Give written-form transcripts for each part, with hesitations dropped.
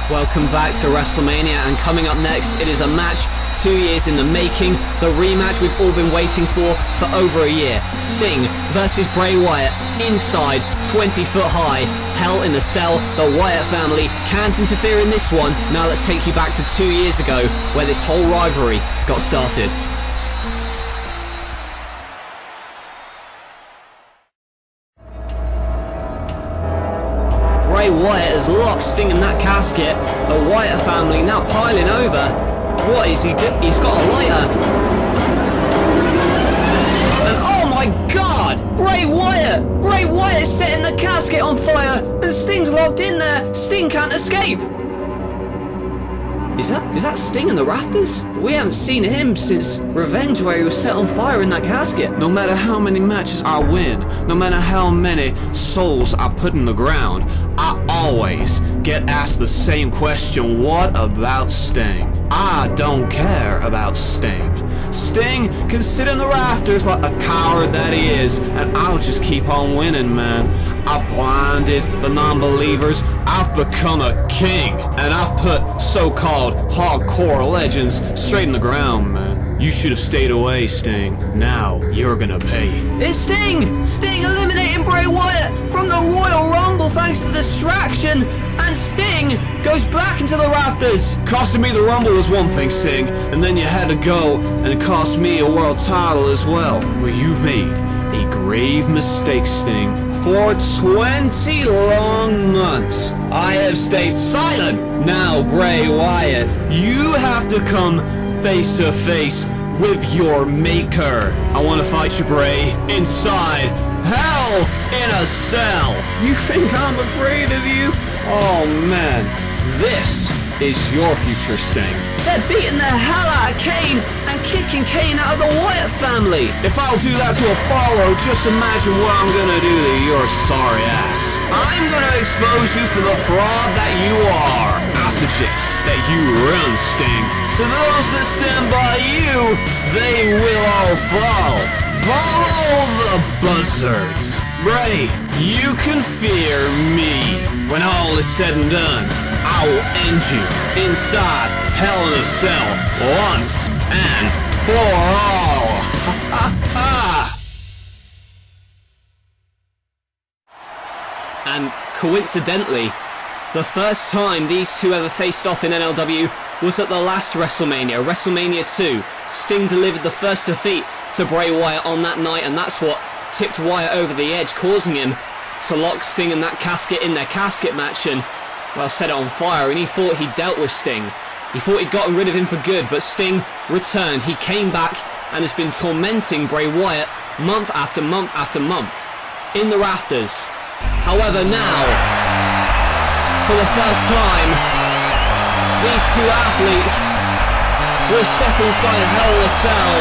Welcome back to WrestleMania, and coming up next, it is a match 2 years in the making, the rematch we've all been waiting for over a year. Sting versus Bray Wyatt, inside 20 foot high, Hell in a Cell. The Wyatt family can't interfere in this one. Now let's take you back to 2 years ago, where this whole rivalry got started. Bray Wyatt has locked Sting in that casket. The Wyatt family now piling over. What is he doing? He's got a lighter. And oh my god! Bray Wyatt! Bray Wyatt is setting the casket on fire, and Sting's locked in there. Sting can't escape. Is that Sting in the rafters? We haven't seen him since Revenge, where he was set on fire in that casket. No matter how many matches I win, no matter how many souls I put in the ground, I always get asked the same question: what about Sting? I don't care about Sting. Sting can sit in the rafters like a coward that he is, and I'll just keep on winning, man. I've blinded the non-believers, I've become a king, and I've put so-called hardcore legends straight in the ground, man. You should have stayed away, Sting. Now you're gonna pay. It's Sting! Sting eliminating Bray Wyatt from the Royal Rumble thanks to the distraction, and Sting goes back into the rafters. Costing me the Rumble was one thing, Sting, and then you had to go and cost me a world title as well. Well, you've made a grave mistake, Sting. For 20 long months, I have stayed silent. Now, Bray Wyatt, you have to come face to face with your maker. I want to fight you, Bray, inside Hell in a Cell. You think I'm afraid of you? Oh man, this is your future, Sting. They're beating the hell out of Kane and kicking Kane out of the Wyatt family. If I'll do that to a follower, just imagine what I'm gonna do to your sorry ass. I'm gonna expose you for the fraud that you are. I suggest that you run, Sting. So those that stand by you, they will all fall. Follow the buzzards. Bray, you can fear me. When all is said and done, I will end you inside Hell in a Cell once and for all. And coincidentally, the first time these two ever faced off in NLW was at the last WrestleMania, WrestleMania 2. Sting delivered the first defeat to Bray Wyatt on that night, and that's what tipped Wyatt over the edge, causing him to lock Sting in that casket in their casket match and, well, set it on fire. And he thought he'd dealt with Sting. He thought he'd gotten rid of him for good, but Sting returned. He came back and has been tormenting Bray Wyatt month after month after month in the rafters. However, now, for the first time, these two athletes will step inside Hell in a Cell,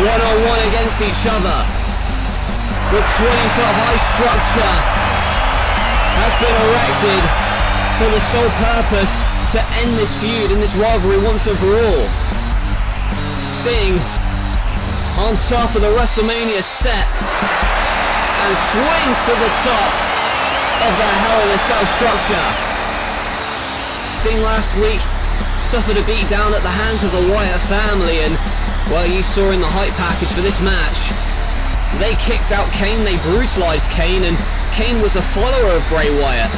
one-on-one against each other. The 20-foot high structure has been erected for the sole purpose to end this feud and this rivalry once and for all. Sting on top of the WrestleMania set and swings to the top of the Hell in a Cell structure. Sting last week suffered a beat down at the hands of the Wyatt family, and, well, you saw in the hype package for this match, they kicked out Kane, they brutalized Kane, and Kane was a follower of Bray Wyatt.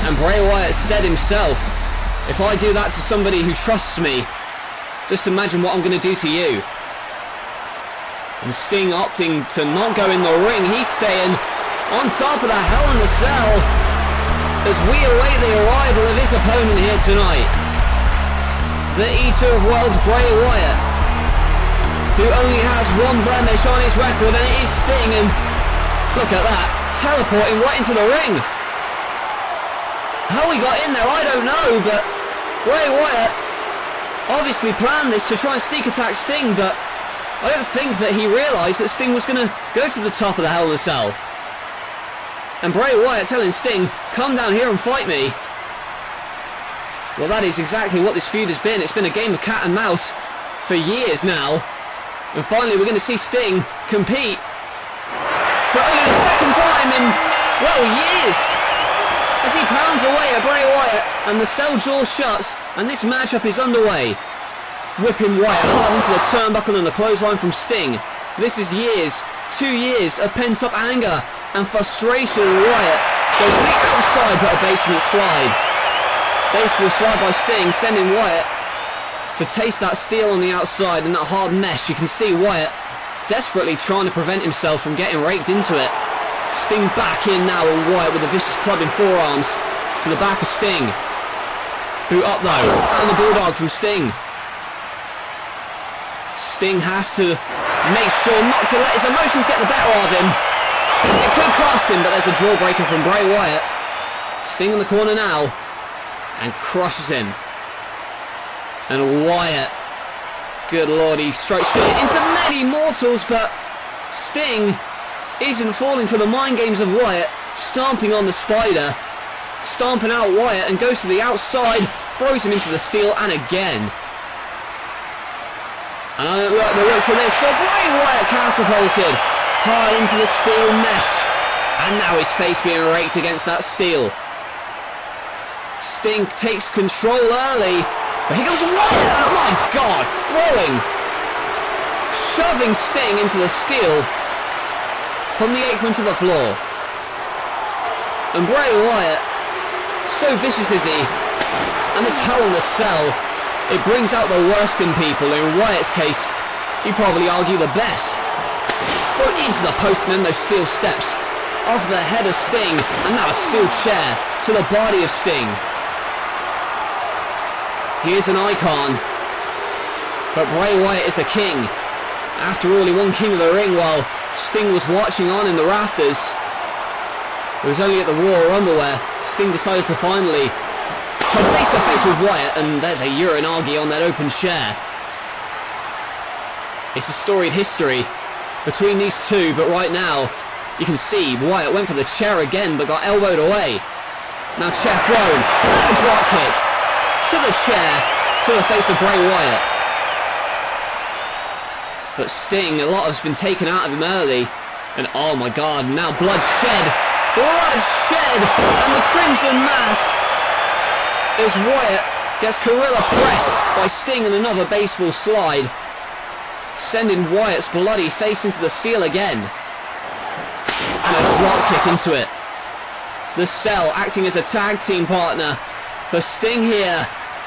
And Bray Wyatt said himself, if I do that to somebody who trusts me, just imagine what I'm going to do to you. And Sting opting to not go in the ring, he's staying on top of the Hell in a Cell as we await the arrival of his opponent here tonight. The Eater of Worlds, Bray Wyatt, who only has one blemish on his record, and it is Sting, and look at that, teleporting right into the ring. How he got in there, I don't know, but Bray Wyatt obviously planned this to try and sneak attack Sting, but I don't think that he realised that Sting was going to go to the top of the Hell in a Cell. And Bray Wyatt telling Sting, come down here and fight me. Well, that is exactly what this feud has been. It's been a game of cat and mouse for years now. And finally we're going to see Sting compete for only the second time in, well, years, as he pounds away at Bray Wyatt and the cell jaw shuts, and this matchup is underway. Whipping Wyatt hard into the turnbuckle and a clothesline from Sting. This is 2 years of pent-up anger and frustration. Wyatt goes to the outside, but a basement slide. Baseball slide by Sting, sending Wyatt to taste that steel on the outside and that hard mesh. You can see Wyatt desperately trying to prevent himself from getting raked into it. Sting back in now, and Wyatt with a vicious club in forearms to the back of Sting. Boot up though, and the bulldog from Sting. Sting has to make sure not to let his emotions get the better of him, because it could cost him, but there's a jawbreaker from Bray Wyatt. Sting in the corner now, and crushes him. And Wyatt, good lord, he strikes fear into many mortals, but Sting isn't falling for the mind games of Wyatt, stomping on the spider, stomping out Wyatt, and goes to the outside, throws him into the steel, and again. And I don't like the looks of this, so Bray Wyatt catapulted hard into the steel mesh, and now his face being raked against that steel. Sting takes control early, but here goes Wyatt, and oh my god, shoving Sting into the steel from the apron to the floor. And Bray Wyatt, so vicious is he, and this Hell in a Cell, it brings out the worst in people. In Wyatt's case, he'd probably argue the best. Thrown into the post and then those steel steps off the head of Sting, and now a steel chair to the body of Sting. He is an icon, but Bray Wyatt is a king. After all, he won King of the Ring while Sting was watching on in the rafters. It was only at the Royal Rumble where Sting decided to finally come face to face with Wyatt, and there's a urinagi on that open chair. It's a storied history between these two, but right now you can see Wyatt went for the chair again but got elbowed away. Now chair thrown, and a drop kick to the chair, to the face of Bray Wyatt. But Sting, a lot has been taken out of him early, and oh my god, now bloodshed, and the Crimson Mask as Wyatt gets gorilla pressed by Sting in another baseball slide, sending Wyatt's bloody face into the steel again, and a drop kick into it. The Cell acting as a tag team partner for Sting here,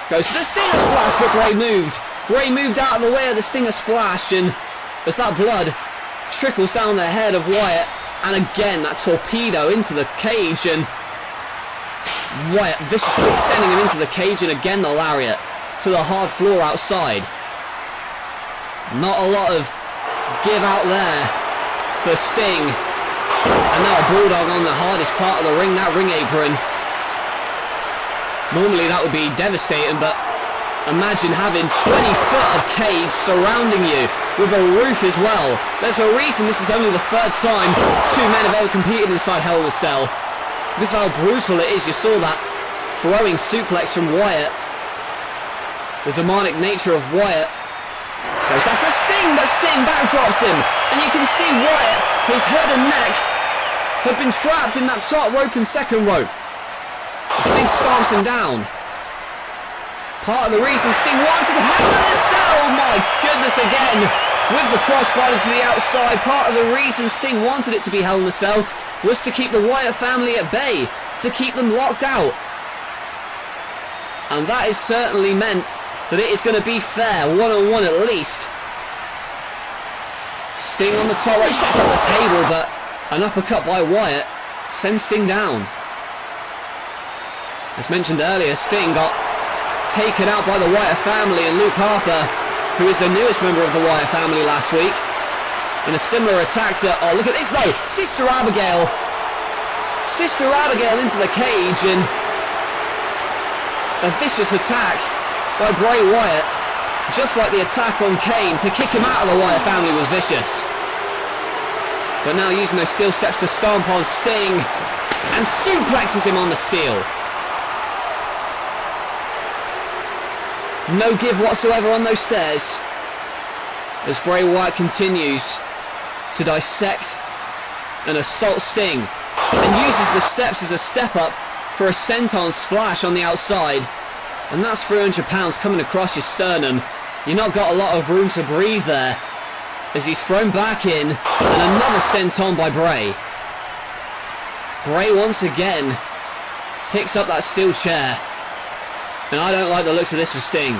goes to the Stinger Splash, but Bray moved out of the way of the Stinger Splash, and as that blood trickles down the head of Wyatt, and again that torpedo into the cage, and Wyatt viciously sending him into the cage, and again the lariat to the hard floor outside. Not a lot of give out there for Sting, and now a bulldog on the hardest part of the ring, that ring apron. Normally that would be devastating, but imagine having 20 foot of cage surrounding you with a roof as well. There's a reason this is only the third time two men have ever competed inside Hell in a Cell. Because of how brutal it is. You saw that throwing suplex from Wyatt. The demonic nature of Wyatt goes after Sting, but Sting backdrops him. And you can see Wyatt, his head and neck, have been trapped in that top rope and second rope. Sting stomps him down. Part of the reason Sting wanted Hell in a Cell, my goodness, again, with the crossbody to the outside, part of the reason Sting wanted it to be Hell in a Cell was to keep the Wyatt family at bay, to keep them locked out. And that is certainly meant that it is going to be fair, one-on-one at least. Sting on the top rope, sets up the table, but an uppercut by Wyatt sends Sting down. As mentioned earlier, Sting got taken out by the Wyatt family and Luke Harper, who is the newest member of the Wyatt family last week, in a similar attack to, oh look at this though, Sister Abigail into the cage, and a vicious attack by Bray Wyatt, just like the attack on Kane to kick him out of the Wyatt family was vicious. But now using those steel steps to stomp on Sting, and suplexes him on the steel. No give whatsoever on those stairs, as Bray Wyatt continues to dissect and assault Sting, and uses the steps as a step up for a senton splash on the outside. And that's 300 pounds coming across your sternum. You've not got a lot of room to breathe there. As he's thrown back in, and another senton by Bray. Bray once again picks up that steel chair. And I don't like the looks of this for Sting.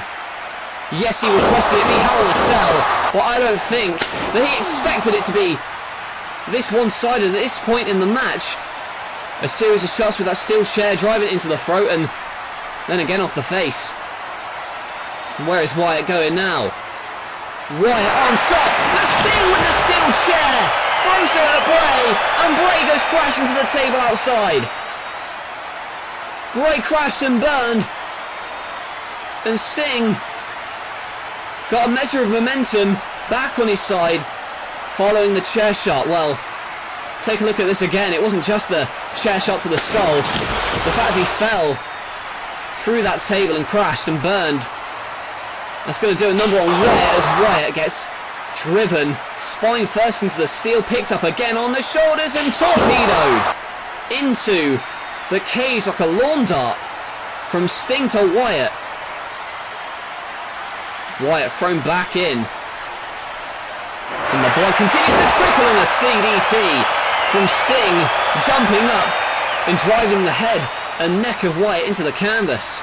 Yes, he requested it be Hell in a Cell, but I don't think that he expected it to be this one-sided at this point in the match. A series of shots with that steel chair driving into the throat and then again off the face. And where is Wyatt going now? Wyatt on top, the Sting with the steel chair, throws it at Bray, and Bray goes crashing to the table outside. Bray crashed and burned, and Sting got a measure of momentum back on his side following the chair shot. Well, take a look at this again. It wasn't just the chair shot to the skull. The fact he fell through that table and crashed and burned. That's going to do a number on Wyatt as Wyatt gets driven spine first into the steel, picked up again on the shoulders and torpedoed into the cage like a lawn dart from Sting to Wyatt. Wyatt thrown back in. And the blood continues to trickle in a DDT from Sting, jumping up and driving the head and neck of Wyatt into the canvas.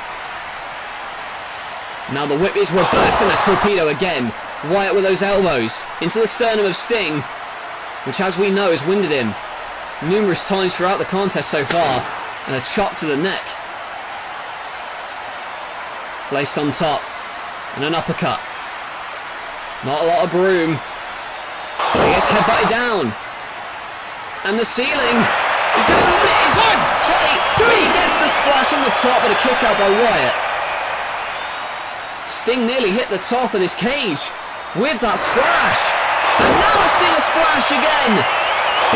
Now the whip is reversed and a torpedo again. Wyatt with those elbows into the sternum of Sting, which as we know has winded him numerous times throughout the contest so far, and a chop to the neck. Placed on top. And an uppercut. Not a lot of room. He gets headbutted down. And the ceiling is going to limit his height. But he gets the splash on the top and a kick out by Wyatt. Sting nearly hit the top of this cage with that splash. And now a Stinger splash again.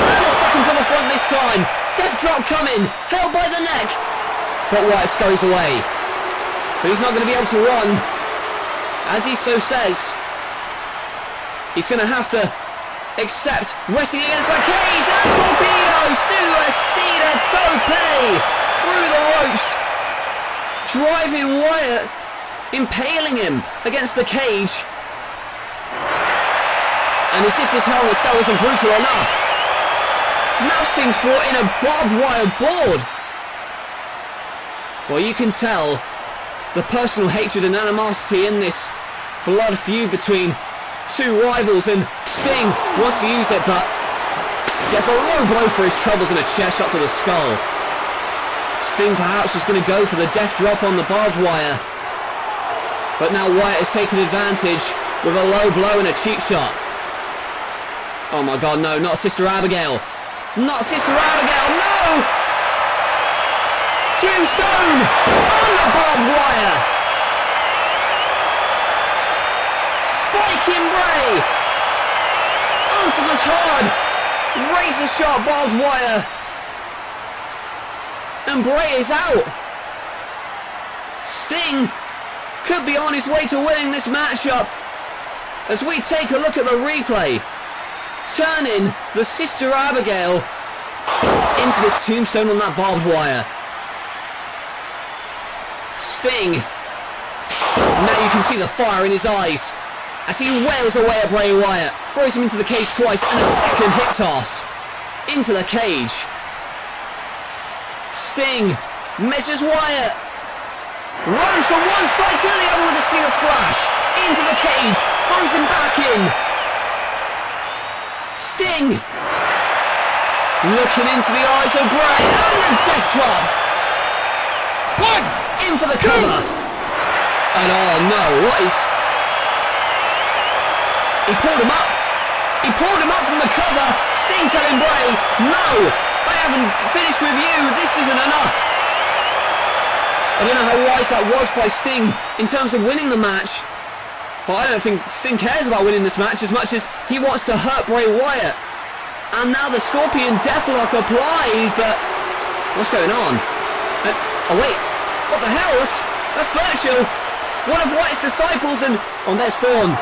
And a second to the front this time. Death drop coming. Held by the neck. But Wyatt scurries away. But he's not going to be able to run. As he so says, he's going to have to accept wrestling against the cage, and a torpedo, suicida tope through the ropes, driving Wyatt, impaling him against the cage. And as if this Hell in a Cell wasn't brutal enough, now Sting's brought in a barbed wire board. Well, you can tell the personal hatred and animosity in this blood feud between two rivals, and Sting wants to use it but gets a low blow for his troubles and a chair shot to the skull. Sting perhaps was going to go for the death drop on the barbed wire, but now Wyatt has taken advantage with a low blow and a cheap shot. Oh my god, no, not Sister Abigail. Not Sister Abigail, no! Tombstone on the barbed wire. Spiking Bray onto the hard razor sharp barbed wire, and Bray is out. Sting could be on his way to winning this matchup as we take a look at the replay, turning the Sister Abigail into this tombstone on that barbed wire. Sting, now you can see the fire in his eyes as he wails away at Bray Wyatt, throws him into the cage twice and a second hip toss into the cage. Sting measures Wyatt, runs from one side to the other with a Stinger splash into the cage, throws him back in. Sting looking into the eyes of Bray, and the death drop. One. In for the cover. And oh no, what is... He pulled him up. He pulled him up from the cover. Sting telling Bray, no, I haven't finished with you. This isn't enough. I don't know how wise that was by Sting in terms of winning the match, but I don't think Sting cares about winning this match as much as he wants to hurt Bray Wyatt. And now the Scorpion Deathlock applied, but what's going on? Oh wait, what the hell? That's Burchill, one of Wyatt's disciples, and oh, there's Thorne.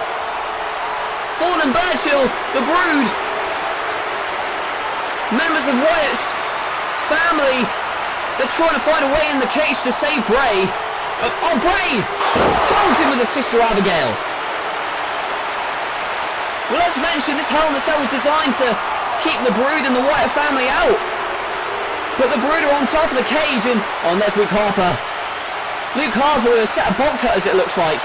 Thorne and Burchill, the Brood, members of Wyatt's family, They're trying to find a way in the cage to save Bray. Oh, Bray holds him with his sister Abigail. Well, as mentioned, this Hell in a Cell was designed to keep the Brood and the Wyatt family out. But the Brood are on top of the cage and... Oh, and there's Luke Harper. Luke Harper with a set of bolt cutters, it looks like.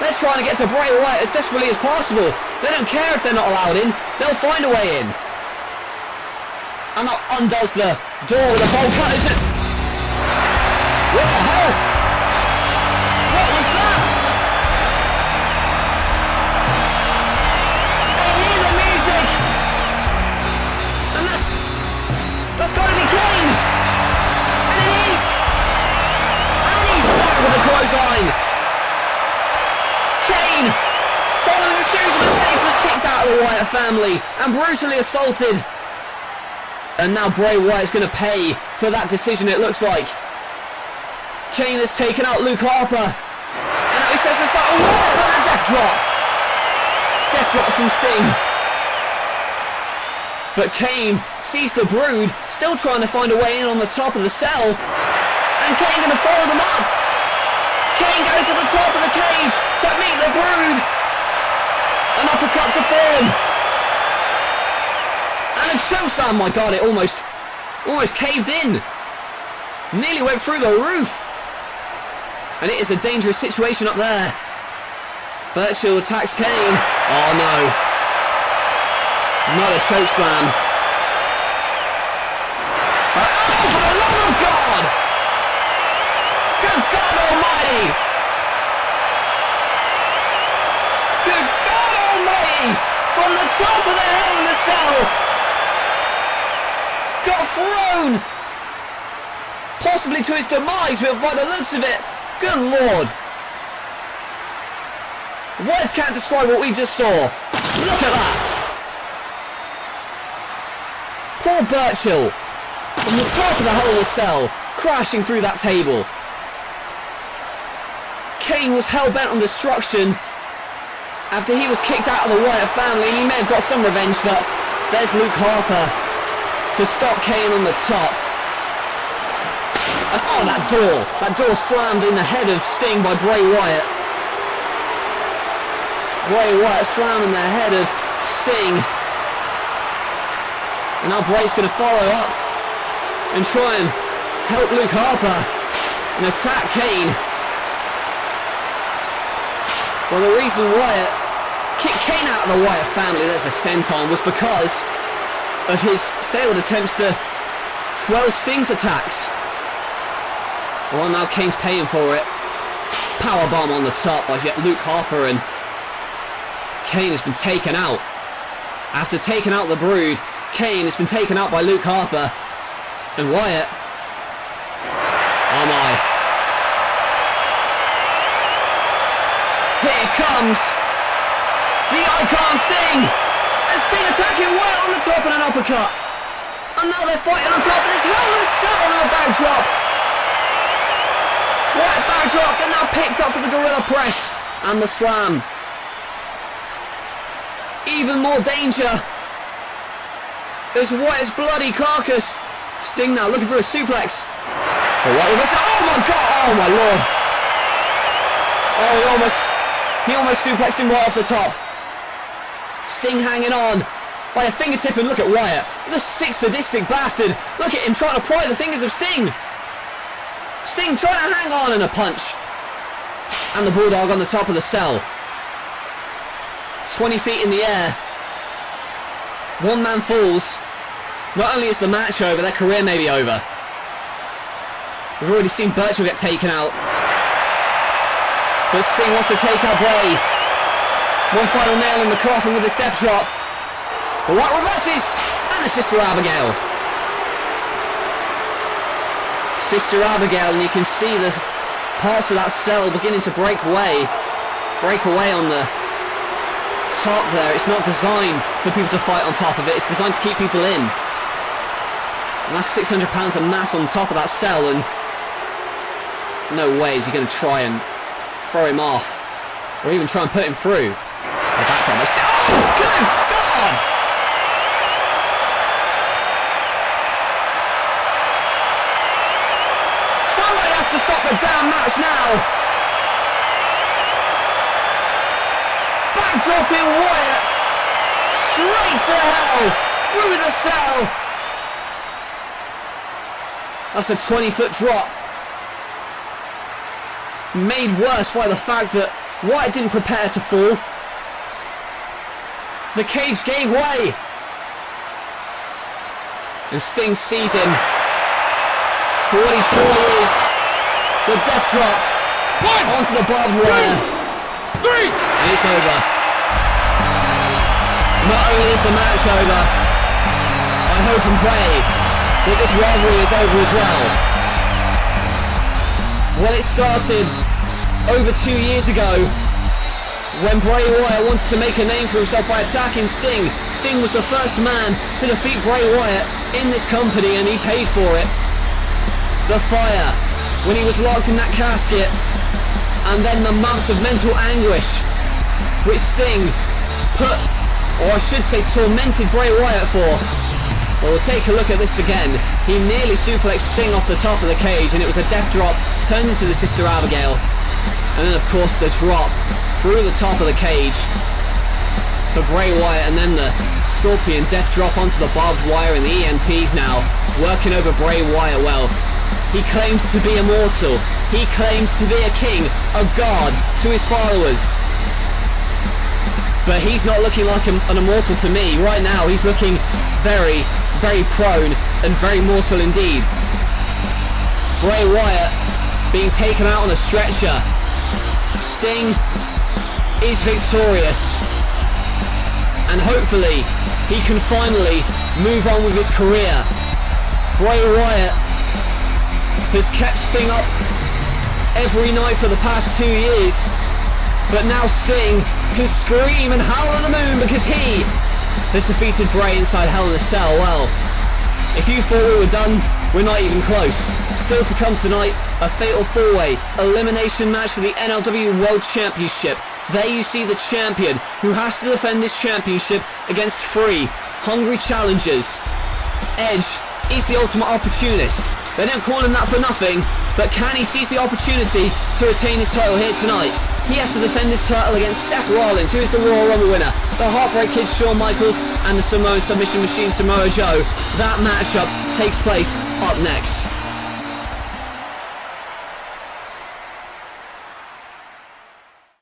They're trying to get to Bray Wyatt as desperately as possible. They don't care if they're not allowed in. They'll find a way in. And that undoes the door with the bolt cutters. What the hell? What was that? I hear the music. And that's got to be Kane. And it is. And he's back with a clothesline. Kane, following a series of mistakes, was kicked out of the Wyatt family and brutally assaulted. And now Bray Wyatt's going to pay for that decision, it looks like. Kane has taken out Luke Harper. And now he says it's like, what? But a death drop. Death drop from Sting. But Kane sees the Brood still trying to find a way in on the top of the cell. And Kane going to follow them up. Kane goes to the top of the cage to meet the Brood. An uppercut to form. And a chokeslam, my god, it almost caved in. Nearly went through the roof. And it is a dangerous situation up there. Burchill attacks Kane. Oh no. Not a chokeslam. Oh, for the love of God! Good God Almighty! Good God Almighty! From the top of the Hell in a Cell! Got thrown! Possibly to his demise, but by the looks of it, good Lord! Words can't describe what we just saw. Look at that! Poor Burchill, from the top of the Hell in a Cell, crashing through that table. Kane was hell-bent on destruction after he was kicked out of the Wyatt family, and he may have got some revenge, but there's Luke Harper to stop Kane on the top. And oh, that door slammed in the head of Sting by Bray Wyatt. Bray Wyatt slamming the head of Sting. And now Bray's going to follow up and try and help Luke Harper and attack Kane. Well, the reason Wyatt kicked Kane out of the Wyatt family, there's a senton, was because of his failed attempts to quell Sting's attacks. Well, now Kane's paying for it. Powerbomb on the top by Luke Harper, and Kane has been taken out. After taking out the Brood, Kane has been taken out by Luke Harper. And Wyatt... Oh my. Here comes the Icon Sting! And Sting attacking Wyatt on the top and an uppercut. And now they're fighting on top of this Hell in a Cell on a backdrop. Wyatt backdropped and now picked up for the Gorilla Press and the Slam. Even more danger. There's Wyatt's bloody carcass. Sting now looking for a suplex. Oh my god! Oh my lord! Oh, he almost suplexed him right off the top. Sting hanging on by a fingertip, and look at Wyatt, the sick sadistic bastard. Look at him trying to pry the fingers of Sting. Sting trying to hang on, and a punch. And the Bulldog on the top of the cell. 20 feet in the air. One man falls. Not only is the match over, their career may be over. We've already seen Burchill get taken out. But Sting wants to take out Bray. One final nail in the coffin with this death drop. But Wyatt reverses. And the Sister Abigail. Sister Abigail, and you can see the parts of that cell beginning to break away on the top there. It's not designed for people to fight on top of it, it's designed to keep people in. And that's 600 pounds of mass on top of that cell, and no way is he going to try and throw him off, or even try and put him through. The backdrop, oh, good God! match now. Backdropping Wyatt straight to hell through the cell. That's a 20-foot drop. Made worse by the fact that Wyatt didn't prepare to fall. The cage gave way. And Sting sees him for what he truly is. The death drop onto the barbed wire. And it's over. Not only is the match over, I hope and pray that this rivalry is over as well. Well, it started over 2 years ago when Bray Wyatt wanted to make a name for himself by attacking Sting. Sting was the first man to defeat Bray Wyatt in this company, and he paid for it. The fire when he was locked in that casket, and then the months of mental anguish which Sting put, or I should say tormented, Bray Wyatt for. Well, we'll take a look at this again. He nearly suplexed Sting off the top of the cage, and it was a death drop turned into the Sister Abigail. And then of course the drop through the top of the cage for Bray Wyatt, and then the Scorpion death drop onto the barbed wire, and the EMTs now working over Bray Wyatt. Well, he claims to be immortal. He claims to be a king, a god to his followers. But he's not looking like an immortal to me. Right now he's looking very, very prone and very mortal indeed. Bray Wyatt being taken out on a stretcher. Sting is victorious, and hopefully he can finally move on with his career. Bray Wyatt has kept Sting up every night for the past 2 years, but now Sting can scream and howl at the moon because he has defeated Bray inside Hell in a Cell. Well, if you thought we were done, we're not even close. Still to come tonight, a fatal 4-way elimination match for the NLW World Championship. There you see the champion who has to defend this championship against 3 hungry challengers. Edge is the ultimate opportunist. They don't call him that for nothing, but can he seize the opportunity to retain his title here tonight? He has to defend his title against Seth Rollins, who is the Royal Rumble winner, the Heartbreak Kid Shawn Michaels, and the Samoan Submission Machine Samoa Joe. That matchup takes place up next.